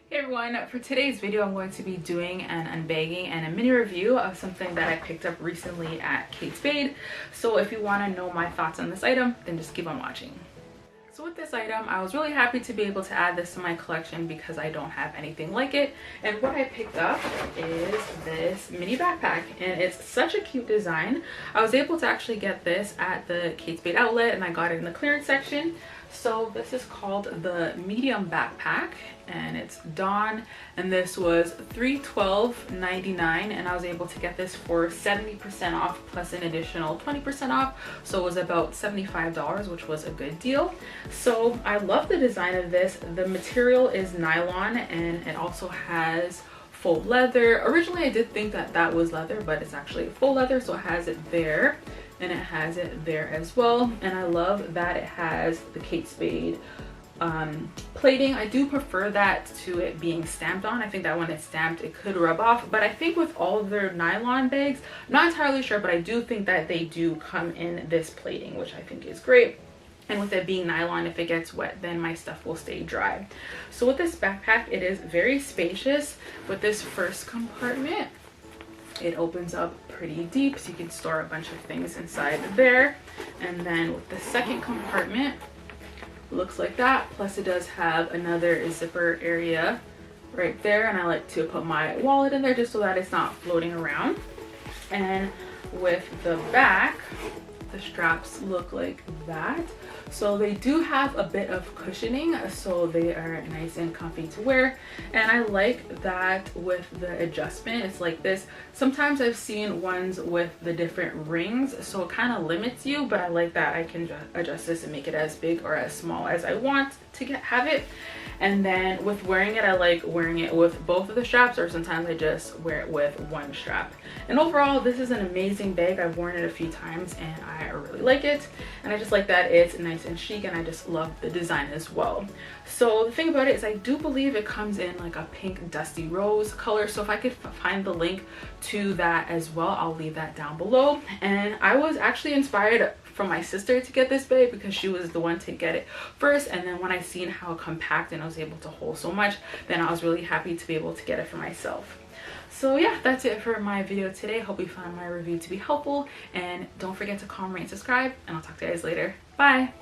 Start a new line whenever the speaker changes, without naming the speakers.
Hey everyone, for today's video I'm going to be doing an unbagging and a mini review of something that I picked up recently at Kate Spade. So if you want to know my thoughts on this item, then just keep on watching. So with this item, I was really happy to be able to add this to my collection because I don't have anything like it. And what I picked up is this mini backpack, and it's such a cute design. I was able to actually get this at the Kate Spade Outlet, and I got it in the clearance section. So this is called the medium backpack, and it's Dawn, and this was $312.99, and I was able to get this for 70% off plus an additional 20% off, so it was about $75, which was a good deal. So I love the design of this. The material is nylon, and it also has faux leather. Originally I did think that that was leather, but it's actually faux leather, so it has it there and it has it there as well. And I love that it has the Kate Spade plating. I do prefer that to it being stamped on. I think that when it's stamped it could rub off, but I think with all of their nylon bags, not entirely sure, but I do think that they do come in this plating, which I think is great. And with it being nylon, if it gets wet, then my stuff will stay dry. So with this backpack, it is very spacious. With this first compartment, it opens up pretty deep, so you can store a bunch of things inside there. And then with the second compartment, looks like that. Plus it does have another zipper area right there, and I like to put my wallet in there just so that it's not floating around. And with the back, the straps look like that. So they do have a bit of cushioning, so they are nice and comfy to wear. And I like that with the adjustment, it's like this. Sometimes I've seen ones with the different rings, so it kind of limits you, but I like that I can adjust this and make it as big or as small as I want to have it. And then with wearing it, I like wearing it with both of the straps, or sometimes I just wear it with one strap. And overall, this is an amazing bag. I've worn it a few times and I really like it. And I just like that it's nice and chic, and I just love the design as well. So the thing about it is I do believe it comes in like a pink dusty rose color. So if I could find the link to that as well, I'll leave that down below. And I was actually inspired from my sister to get this bag because she was the one to get it first, and then when I seen how compact and I was able to hold so much, then I was really happy to be able to get it for myself. So yeah, that's it for my video today. Hope you found my review to be helpful, and don't forget to comment, rate, and subscribe, and I'll talk to you guys later. Bye.